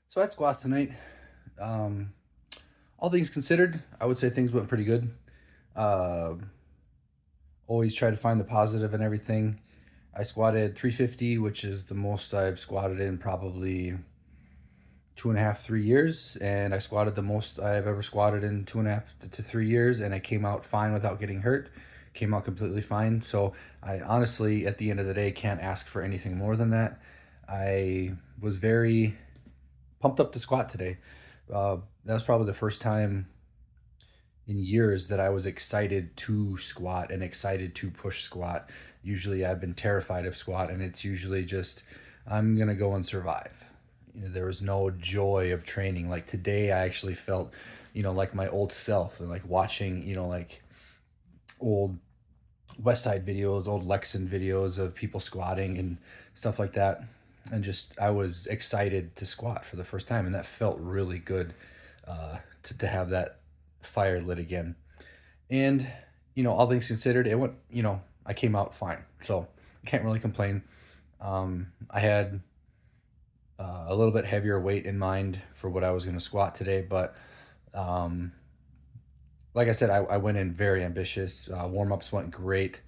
So I had squats tonight. Um, all things considered, I would say things went pretty good. Uh, Always try to find the positive in everything. I squatted 350, which is the most I've squatted in probably 2.5, 3 years. And I squatted the most I've ever squatted in 2.5 to 3 years. And I came out fine without getting hurt, came out completely fine. So I honestly, at the end of the day, can't ask for anything more than that. I was very pumped up to squat today. That was probably the first time in years that I was excited to squat and excited to push squat. Usually I've been terrified of squat, and it's usually just, I'm going to go and survive. There was no joy of training. Like today, I actually felt, like my old self, and like watching, like old West Side videos, old Lexan videos of people squatting and stuff like that. And just, I was excited to squat for the first time. And that felt really good to have that fire lit again. And, all things considered, it went, I came out fine. So I can't really complain. I had a little bit heavier weight in mind for what I was going to squat today, but um, like I said, I went in very ambitious. Warm ups went great.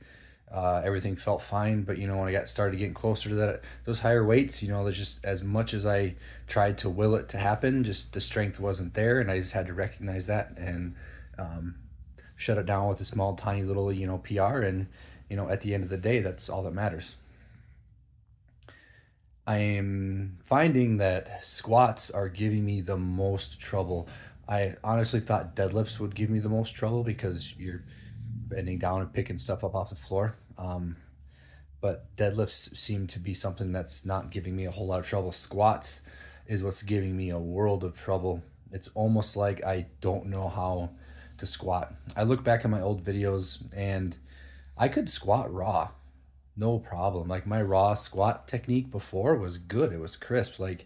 Everything felt fine, but when I got started getting closer to those higher weights, there's just as much as I tried to will it to happen, just the strength wasn't there, and I just had to recognize that and um, shut it down with a small, tiny little PR, and at the end of the day, that's all that matters. I am finding that squats are giving me the most trouble. I honestly thought deadlifts would give me the most trouble because you're bending down and picking stuff up off the floor. But deadlifts seem to be something that's not giving me a whole lot of trouble. Squats is what's giving me a world of trouble. It's almost like I don't know how to squat. I look back at my old videos and I could squat raw, no problem. Like my raw squat technique before was good. It was crisp. Like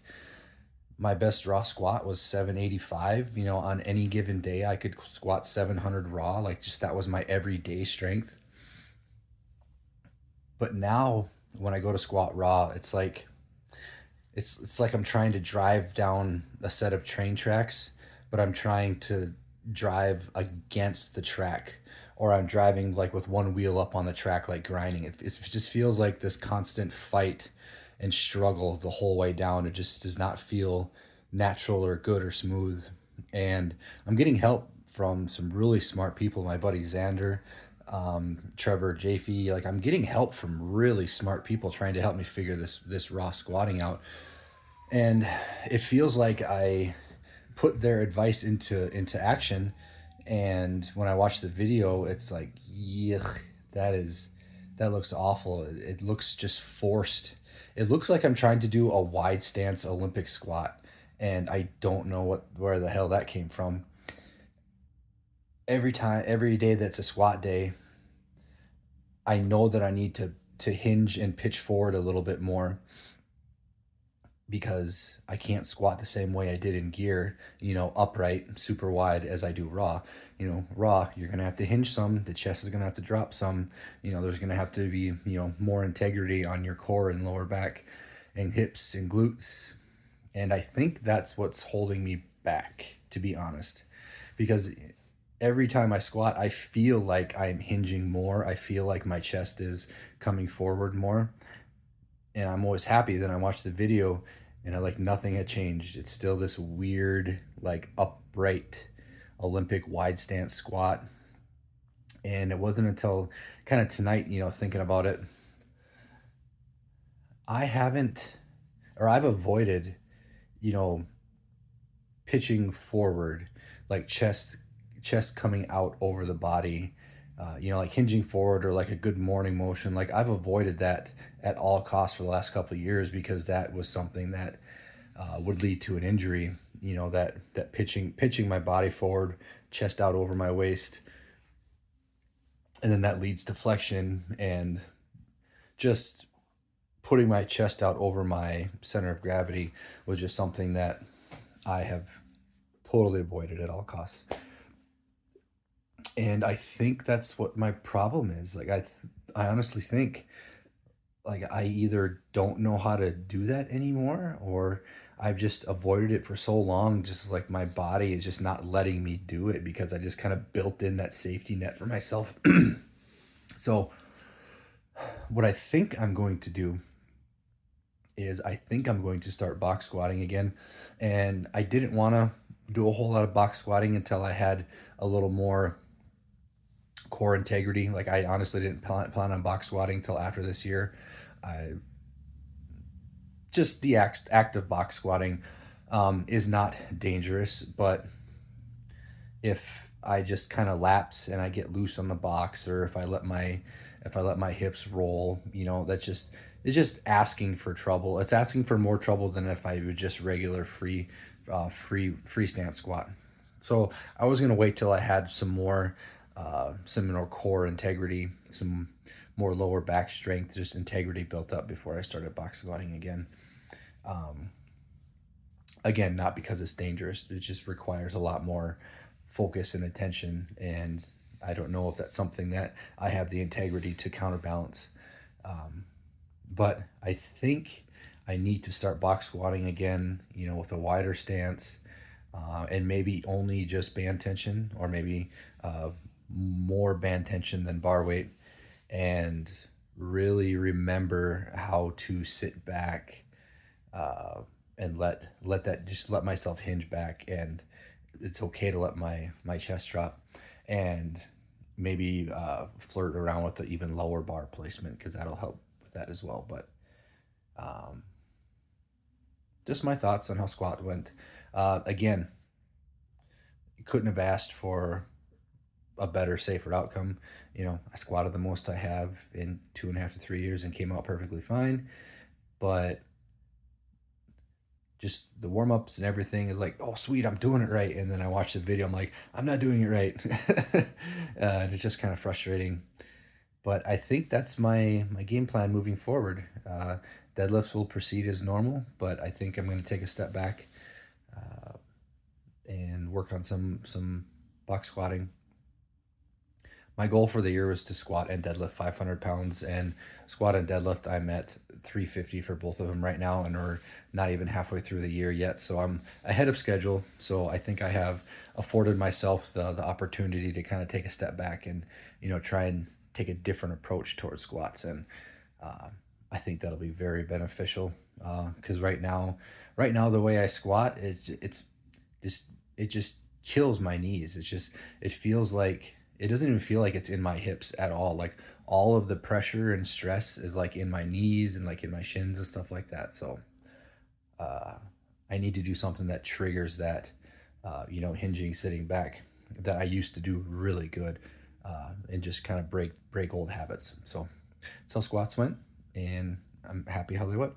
my best raw squat was 785. On any given day, I could squat 700 raw. Like just that was my everyday strength. But now when I go to squat raw, it's like I'm trying to drive down a set of train tracks, but I'm trying to drive against the track, or I'm driving like with one wheel up on the track, like grinding. It just feels like this constant fight and struggle the whole way down. It just does not feel natural or good or smooth. And I'm getting help from some really smart people. My buddy Xander, Trevor Jaffe. Like I'm getting help from really smart people trying to help me figure this raw squatting out, and it feels like I put their advice into action. And when I watch the video, it's like, yuck, that looks awful. It looks just forced. It looks like I'm trying to do a wide stance Olympic squat, and I don't know where the hell that came from. Every day that's a squat day, I know that I need to hinge and pitch forward a little bit more because I can't squat the same way I did in gear, upright, super wide as I do raw. Raw, you're going to have to hinge some, the chest is going to have to drop some, there's going to have to be, more integrity on your core and lower back and hips and glutes. And I think that's what's holding me back, to be honest, because every time I squat, I feel like I'm hinging more. I feel like my chest is coming forward more, and I'm always happy. Then I watch the video and I like nothing had changed. It's still this weird, like upright Olympic wide stance squat. And it wasn't until kind of tonight, thinking about it, I haven't, or I've avoided, you know, pitching forward, like chest coming out over the body, like hinging forward or like a good morning motion. Like I've avoided that at all costs for the last couple of years because that was something that would lead to an injury. That pitching my body forward, chest out over my waist, and then that leads to flexion and just putting my chest out over my center of gravity was just something that I have totally avoided at all costs. And I think that's what my problem is. Like I honestly think like I either don't know how to do that anymore, or I've just avoided it for so long, just like my body is just not letting me do it because I just kind of built in that safety net for myself. So, what I think I'm going to do is I think I'm going to start box squatting again. And I didn't want to do a whole lot of box squatting until I had a little more core integrity. Like I honestly didn't plan on box squatting until after this year. I just the act of box squatting is not dangerous, but if I just kind of lapse and I get loose on the box, or if I let my hips roll, that's just it's just asking for trouble. It's asking for more trouble than if I would just regular free stance squat. So I was gonna wait till I had some more core integrity, some more lower back strength, just integrity built up before I started box squatting again. Um, Again, not because it's dangerous. It just requires a lot more focus and attention. And I don't know if that's something that I have the integrity to counterbalance. Um, but I think I need to start box squatting again, with a wider stance, and maybe only just band tension, or maybe more band tension than bar weight, and really remember how to sit back, uh, and let myself hinge back, and it's okay to let my chest drop, and maybe flirt around with the even lower bar placement because that'll help with that as well. But um, just my thoughts on how squat went. Again, couldn't have asked for a better, safer outcome. I squatted the most I have in 2.5 to 3 years and came out perfectly fine. But just the warm ups and everything is like, oh, sweet, I'm doing it right. And then I watch the video, I'm like, I'm not doing it right. And it's just kind of frustrating. But I think that's my game plan moving forward. Deadlifts will proceed as normal, but I think I'm going to take a step back, uh, and work on some box squatting. My goal for the year was to squat and deadlift 500 pounds, and squat and deadlift I'm at 350 for both of them right now, and we're not even halfway through the year yet, so I'm ahead of schedule. So I think I have afforded myself the opportunity to kind of take a step back and try and take a different approach towards squats. And uh, I think that'll be very beneficial, because right now the way I squat just it just kills my knees. It feels like it doesn't even feel like it's in my hips at all. Like all of the pressure and stress is like in my knees and like in my shins and stuff like that. So uh, I need to do something that triggers that, hinging, sitting back, that I used to do really good, and just kind of break old habits. So that's how squats went, and I'm happy how they went.